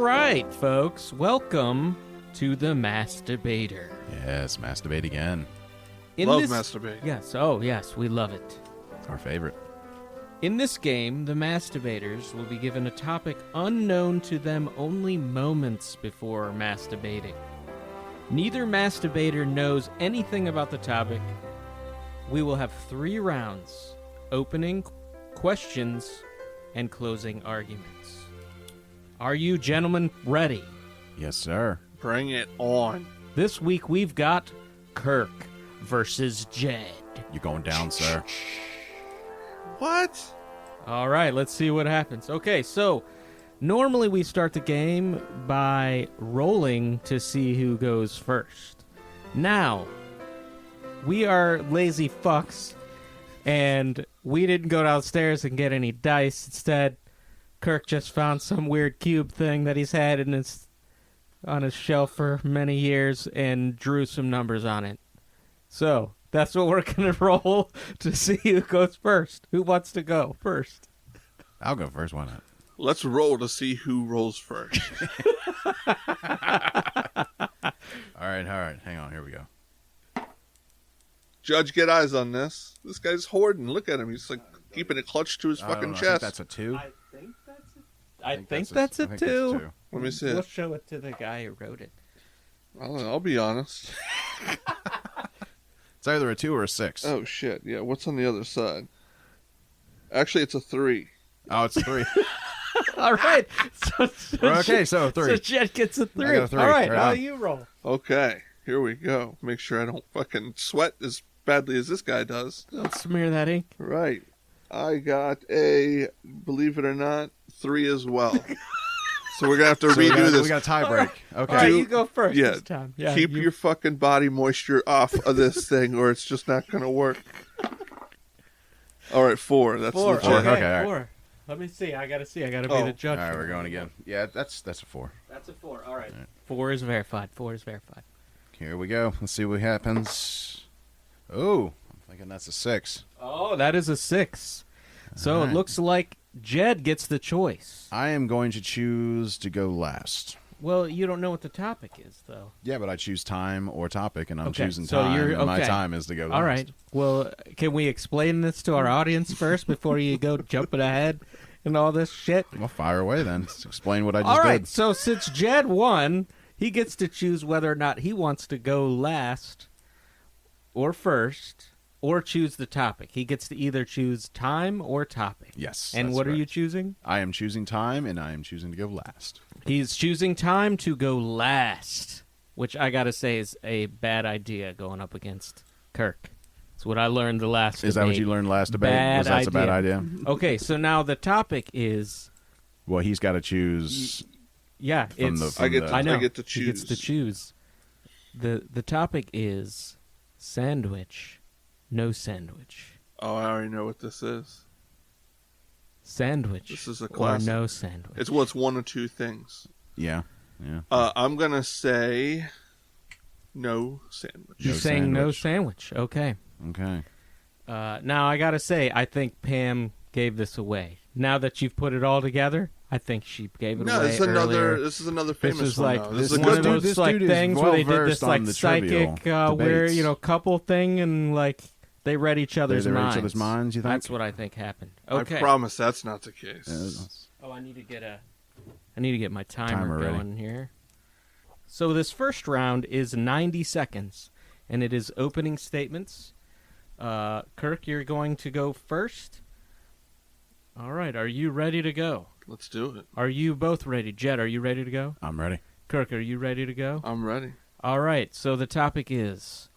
right, folks. Welcome to the Masturbator. Yes, masturbate again. Love masturbate. Yes, oh yes, we love it. Our favorite. In this game, the Masturbators will be given a topic unknown to them only moments before masturbating. Neither masturbator knows anything about the topic. We will have 3 rounds: opening, questions, and closing arguments. Are you gentlemen ready? Yes, sir. Bring it on. This week we've got Kirk versus Jed. You're going down, sir. What? All right, let's see what happens. Okay, so normally we start the game by rolling to see who goes first. Now, we are lazy fucks, and we didn't go downstairs and get any dice. Instead, Kirk just found some weird cube thing that he's had on his shelf for many years and drew some numbers on it. So, that's what we're going to roll to see who goes first. Who wants to go first? I'll go first, why not? Let's roll to see who rolls first. All right. Hang on, here we go. Judge, get eyes on this. This guy's hoarding. Look at him. He's like keeping it clutched to his I don't fucking know, chest. I think that's a 2. I think that's a 2. Let me see We'll it. show it to the guy who wrote it. I'll be honest. It's either a 2 or a 6. Oh, shit. Yeah, what's on the other side? Actually, it's a 3. Oh, it's a 3. All right. Okay, so 3. So Jed gets a 3. I got a 3. All right, Right now on. you roll. Okay, here we go. Make sure I don't fucking sweat as badly as this guy does. Don't smear that ink. Right. I got a, believe it or not, 3 as well. So we're going to have to redo this. We got a tie break. Okay. All right, you go first Yeah, this time. Yeah, keep your fucking body moisture off of this thing or it's just not going to work. All right, 4. That's 4. legit. Okay, Okay, all right. 4. Let me see. I got to be the Oh. judge. All right, we're going again. Yeah, that's a 4. That's a 4. All right. 4 is verified. 4 is verified. Here we go. Let's see what happens. Oh, I'm thinking that's a 6. Oh, that is a 6. So All it right. looks like Jed gets the choice. I am going to choose to go last. Well, you don't know what the topic is, though. Yeah, but I choose time or topic, and I'm Okay, choosing so time, you're- and my okay. time is to go last. All right. Well, can we explain this to our audience first before you go jumping ahead and all this shit? Well, fire away then. Just explain what I just All right. did. So since Jed won, he gets to choose whether or not he wants to go last or first or choose the topic. He gets to either choose time or topic. Yes. And that's what are you correct. choosing? I am choosing time, and I am choosing to go last. He's choosing time to go last, which I got to say is a bad idea going up against Kirk. That's what I learned the last Is that what debate. you learned last debate? Bad Was that a bad idea. idea? Okay, so now the topic is, Well, he's got to choose. yeah, From it's the- I get I know. to He gets choose. to choose. The topic is sandwich, no sandwich. Oh, I already know what this is. Sandwich This is a or classic. no sandwich. It's one of 2 things. Yeah. I'm going to say no sandwich. You're No saying no sandwich. sandwich. Okay. Okay. Now, I got to say, I think Pam gave this away. Now that you've put it all together, I think she gave it No, away this is another. earlier. This is another This famous is one. like though. This is a one good of one. those This like dude is things where they did well-versed this like on the trivial psychic, where debates. couple thing and like they read each other's They read minds. each other's minds, you think? That's what I think happened. Okay. I promise that's not the case. Oh, I need to get my timer, Timer ready. going here. So this first round is 90 seconds, and it is opening statements. Kirk, you're going to go first. All right, are you ready to go? Let's do it. Are you both ready? Jed, are you ready to go? I'm ready. Kirk, are you ready to go? I'm ready. All right, so the topic is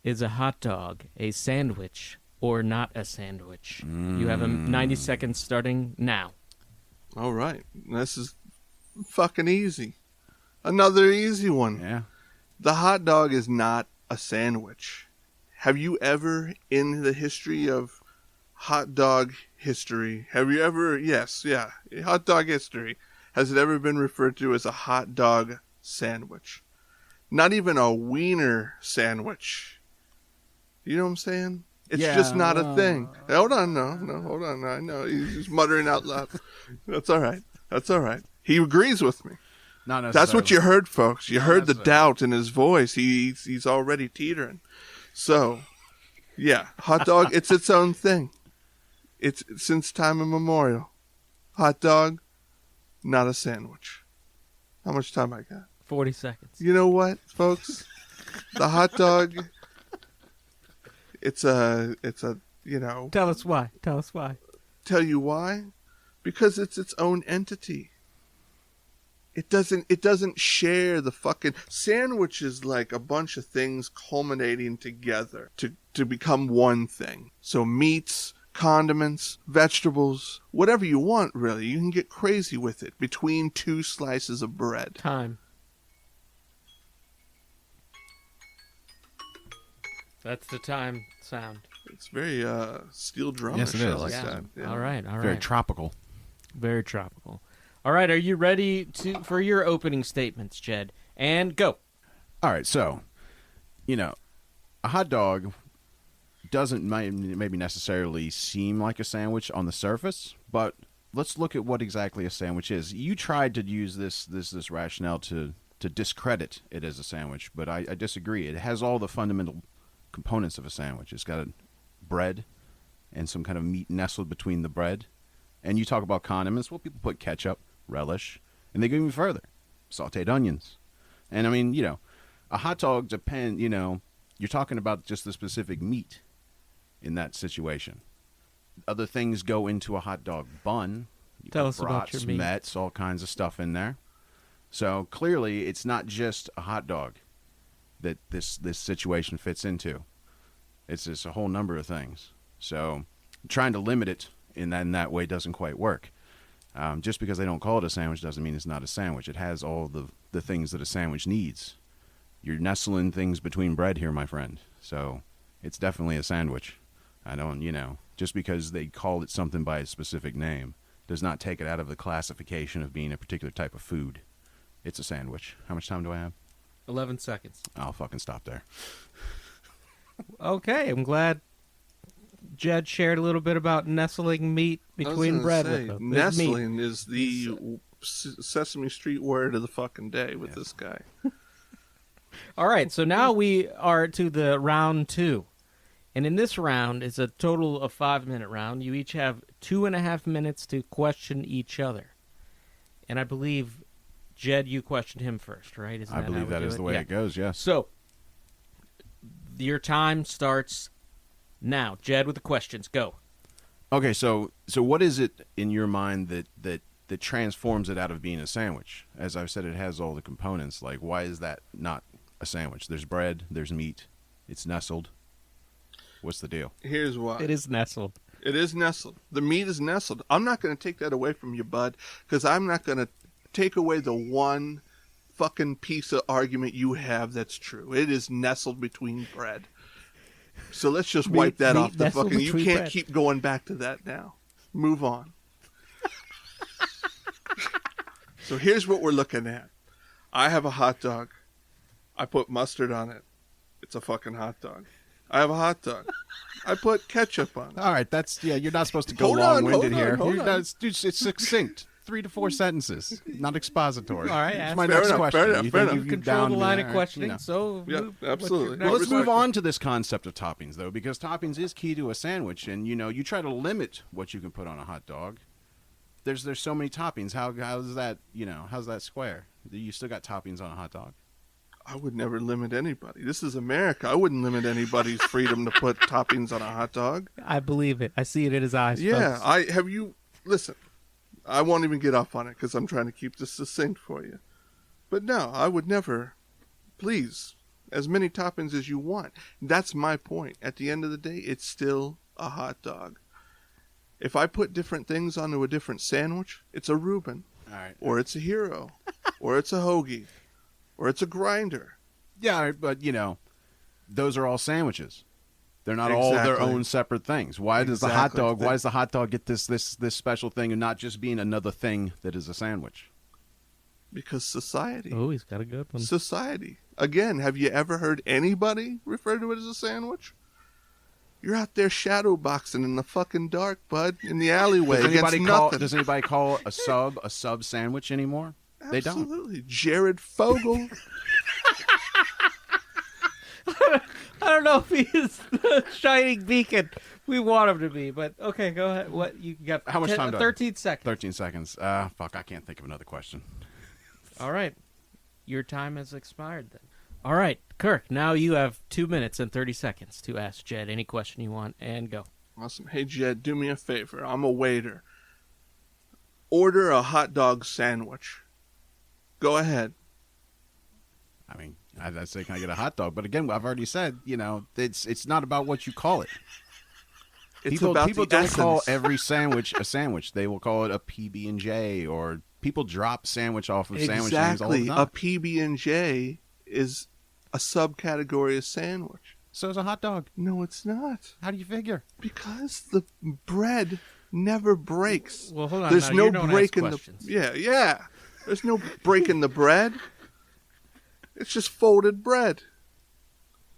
a hot dog a sandwich or not a sandwich? You have 90 seconds starting now. All right. This is fucking easy. Another easy one. Yeah. The hot dog is not a sandwich. Have you ever, in the history of hot dog history, hot dog history, has it ever been referred to as a hot dog sandwich? Not even a wiener sandwich. You know what I'm saying? It's Yeah, just not a thing. Hold on, no, hold on. I know he's just muttering out loud. That's all right. He agrees with me. Not necessarily. That's what you heard, folks. You Not heard the necessarily. doubt in his voice. He's already teetering. So, yeah, hot dog, it's its own thing. It's since time immemorial. Hot dog, not a sandwich. How much time I got? 40 seconds. You know what, folks? The hot dog, it's a, you know, Tell us why. Tell us why. tell you why? Because it's its own entity. It doesn't share the fucking sandwich is like a bunch of things culminating together to become one thing. So meats, condiments, vegetables, whatever you want really. You can get crazy with it between two slices of bread. Time. That's the time sound. It's very steel drumish. Yes, it is. I like Yeah. that. Yeah. All right. Very tropical. Very tropical. All right, are you ready for your opening statements, Jed? And go. All right, so, a hot dog doesn't maybe necessarily seem like a sandwich on the surface, but let's look at what exactly a sandwich is. You tried to use this rationale to discredit it as a sandwich, but I disagree. It has all the fundamental components of a sandwich. It's got a bread and some kind of meat nestled between the bread. And you talk about condiments. Well, people put ketchup, relish, and they go even further. Sauteed onions. And, I mean, a hot dog depends, you're talking about just the specific meat in that situation. Other things go into a hot dog bun. You Tell put us about your brats, meat. Mets, all kinds of stuff in there. So, clearly, it's not just a hot dog that this situation fits into. It's just a whole number of things. So, trying to limit it in that way doesn't quite work. Just because they don't call it a sandwich doesn't mean it's not a sandwich. It has all the things that a sandwich needs. You're nestling things between bread here, my friend. So it's definitely a sandwich. I don't, just because they call it something by a specific name does not take it out of the classification of being a particular type of food. It's a sandwich. How much time do I have? 11 seconds. I'll fucking stop there. Okay, I'm glad Jed shared a little bit about nestling meat between bread with them. It's meat. Nestling is the Sesame Street word of the fucking day with this guy. All right, so now we are to the round 2. And in this round, it's a total of 5-minute round. You each have 2.5 minutes to question each other. And I believe, Jed, you questioned him first, right? Isn't I believe that is the way it goes, yes. So, your time starts now. Jed, with the questions, go. Okay, so what is it in your mind that transforms it out of being a sandwich? As I've said, it has all the components. Like, why is that not a sandwich? There's bread, there's meat, it's nestled. What's the deal? Here's why. It is nestled. It is nestled. The meat is nestled. I'm not going to take that away from you, bud, because I'm not going to take away the one fucking piece of argument you have that's true. It is nestled between bread. So let's just wipe that off the fucking... You can't keep going back to that now. Move on. So here's what we're looking at. I have a hot dog. I put mustard on it. It's a fucking hot dog. I have a hot dog. I put ketchup on it. All right, you're not supposed to go Hold on, long-winded here. hold on. It's succinct. 3 to 4 sentences, not expository. All right, That's my fair next enough, question. fair enough, You fair think enough. you've Control down the me line there, of questioning, you know. so... Yeah, absolutely. Well, let's Respect move it. on to this concept of toppings, though, because toppings is key to a sandwich, and you try to limit what you can put on a hot dog. There's so many toppings. How's that? How's that square? You still got toppings on a hot dog. I would never limit anybody. This is America. I wouldn't limit anybody's freedom to put toppings on a hot dog. I believe it. I see it in his eyes, Yeah, folks. listen, I won't even get off on it because I'm trying to keep this succinct for you. But no, I would never, please, as many toppings as you want. That's my point. At the end of the day, it's still a hot dog. If I put different things onto a different sandwich, it's a Reuben, All right. or it's a Hero, or it's a Hoagie, or it's a Grinder. Yeah, but those are all sandwiches. They're not all their Exactly. own separate things. Why does the hot dog? Why does the hot dog get this special thing and not just being another thing that is a sandwich? Because society. Oh, he's got a good one. Society. Again, have you ever heard anybody refer to it as a sandwich? You're out there shadow boxing in the fucking dark, bud, in the alleyway against nothing. Does anybody call a sub sandwich anymore? They don't. Absolutely. Jared Fogle. I don't know if he is the shining beacon we want him to be, but okay, go ahead. What you got? How much time do I- 13 seconds. 13 seconds. Fuck, I can't think of another question. All right. Your time has expired then. All right, Kirk, now you have 2 minutes and 30 seconds to ask Jed any question you want, and go. Awesome. Hey, Jed, do me a favor. I'm a waiter. Order a hot dog sandwich. Go ahead. I mean, I'd say, can I get a hot dog? But again, I've already said, it's not about what you call it. It's People about don't the essence. call every sandwich a sandwich. They will call it a PB&J, or people drop sandwich off of sandwich names all the Exactly. time. A PB&J is a subcategory of sandwich. So is a hot dog. No, it's not. How do you figure? Because the bread never breaks. Well, hold on. There's now, no you don't break ask in questions. the yeah. There's no break in the bread. It's just folded bread.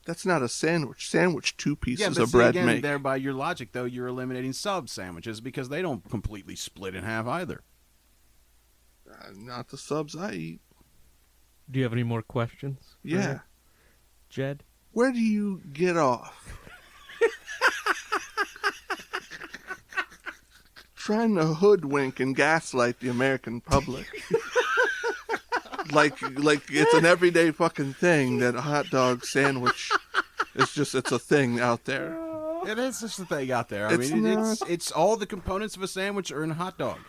That's not a sandwich. Sandwich, two pieces of bread again, make. there by your logic, though, you're eliminating sub sandwiches because they don't completely split in half either. Not the subs I eat. Do you have any more questions? for Yeah. Jed? Where do you get off? Trying to hoodwink and gaslight the American public. like it's an everyday fucking thing that a hot dog sandwich it's a thing out there. It is just a thing out there. I It's mean, not. it's all the components of a sandwich are in a hot dog.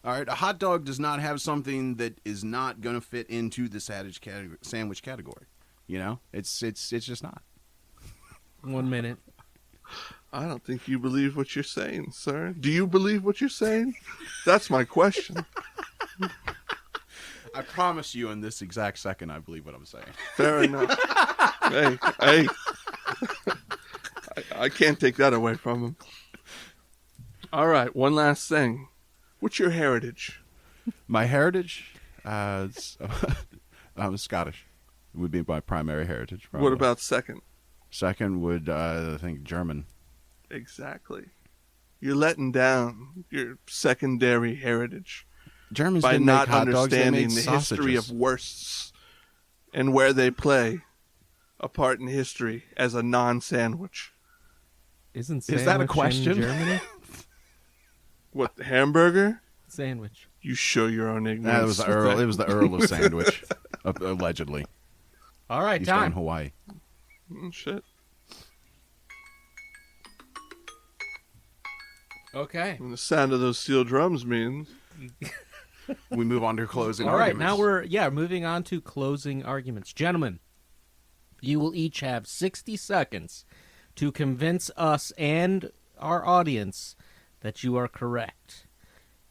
All right, a hot dog does not have something that is not going to fit into the sandwich category. It's just not. 1 minute. I don't think you believe what you're saying, sir. Do you believe what you're saying? That's my question. I promise you, in this exact second, I believe what I'm saying. Fair enough. hey. I can't take that away from him. All right, one last thing. What's your heritage? My heritage, I'm Scottish. It would be my primary heritage. Probably. What about second? Second would, I think, German. Exactly. You're letting down your secondary heritage Germans by didn't not make hot dogs, they understanding made the history of sausages. wursts and where they play a part in history as a non-sandwich. Isn't Is sandwich that a question? in Germany? What, hamburger? Sandwich. You show your own ignorance. It was the Earl of Sandwich, allegedly. All right, He's from time. Hawaii. Shit. Okay. And the sound of those steel drums means We move on to closing All right, arguments. now we're moving on to closing arguments. Gentlemen, you will each have 60 seconds to convince us and our audience that you are correct.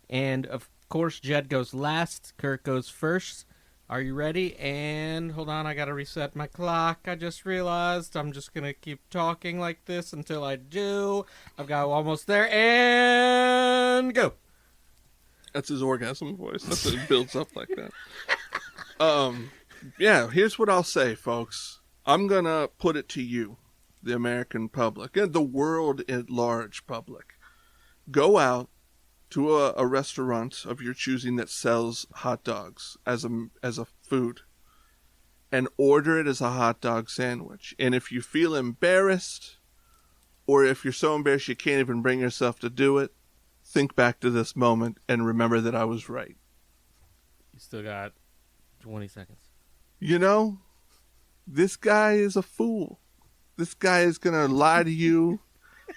And, of course, Jed goes last, Kirk goes first. Are you ready? And, hold on, I gotta reset my clock. I just realized I'm just gonna keep talking like this until I do. I've got almost there, and go! that's his orgasm voice. That's what it builds up like that. Yeah, here's what I'll say, folks. I'm gonna put it to you, the American public, and the world at large public. Go out to a restaurant of your choosing that sells hot dogs as a food and order it as a hot dog sandwich. And if you feel embarrassed, or if you're so embarrassed you can't even bring yourself to do it, think back to this moment and remember that I was right. You still got 20 seconds. You know, this guy is a fool. This guy is going to lie to you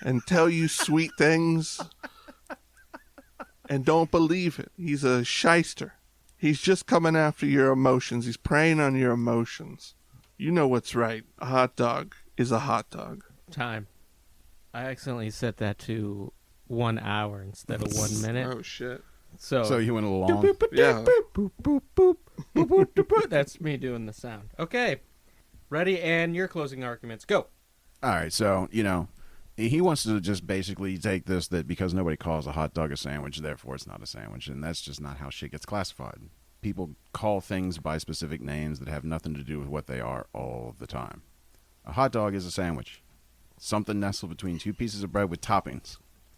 and tell you sweet things. And don't believe it. He's a shyster. He's just coming after your emotions. He's preying on your emotions. You know what's right. A hot dog is a hot dog. Time. I accidentally set that to 1 hour instead of 1 minute. Oh, shit. So you went along. Yeah. Boop, boop, boop, boop, boop, boop. That's me doing the sound. Okay. Ready, and your closing arguments. Go. All right, so, he wants to just basically take this that because nobody calls a hot dog a sandwich, therefore it's not a sandwich, and that's just not how shit gets classified. People call things by specific names that have nothing to do with what they are all the time. A hot dog is a sandwich. something nestled between two pieces of bread with toppings.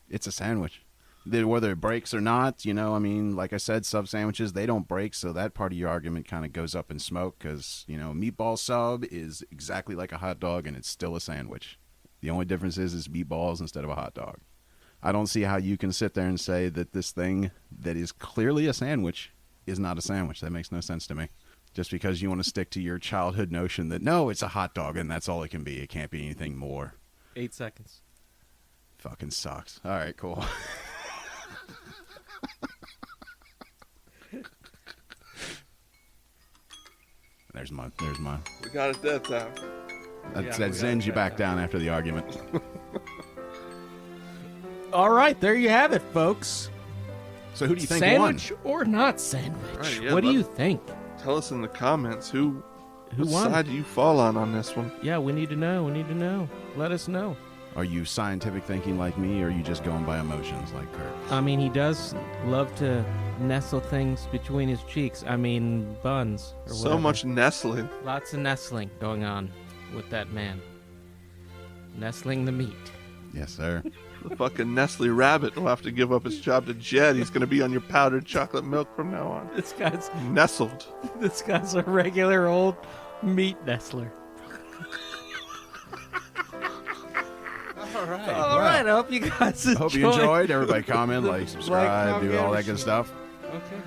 It's a sandwich. Whether it breaks or not, like I said, sub sandwiches, they don't break, so that part of your argument kind of goes up in smoke because, meatball sub is exactly like a hot dog and it's still a sandwich. The only difference is it's meatballs instead of a hot dog. I don't see how you can sit there and say that this thing that is clearly a sandwich is not a sandwich. That makes no sense to me. Just because you want to stick to your childhood notion that, no, it's a hot dog and that's all it can be. It can't be anything more. 8 seconds. Fucking sucks. All right, cool. There's mine. We got it that time. That zens you back down after the argument. All right, there you have it, folks. So who do you think sandwich won? or not sandwich? Right, yeah, what do you think? Tell us in the comments who Who won? side do you fall on this one? Yeah, we need to know. Let us know. Are you scientific thinking like me, or are you just going by emotions like Kirk? I mean, he does love to nestle things between his cheeks. I mean, buns. Or So whatever. much nestling. Lots of nestling going on with that man. Nestling the meat. Yes, sir. The fucking Nestle rabbit will have to give up his job to Jed. He's going to be on your powdered chocolate milk from now on. This guy's a regular old meat nestler. All right. All right, I hope you guys enjoyed. Hope you enjoyed. Everybody comment, subscribe, comment, do all that good share. stuff. Okay.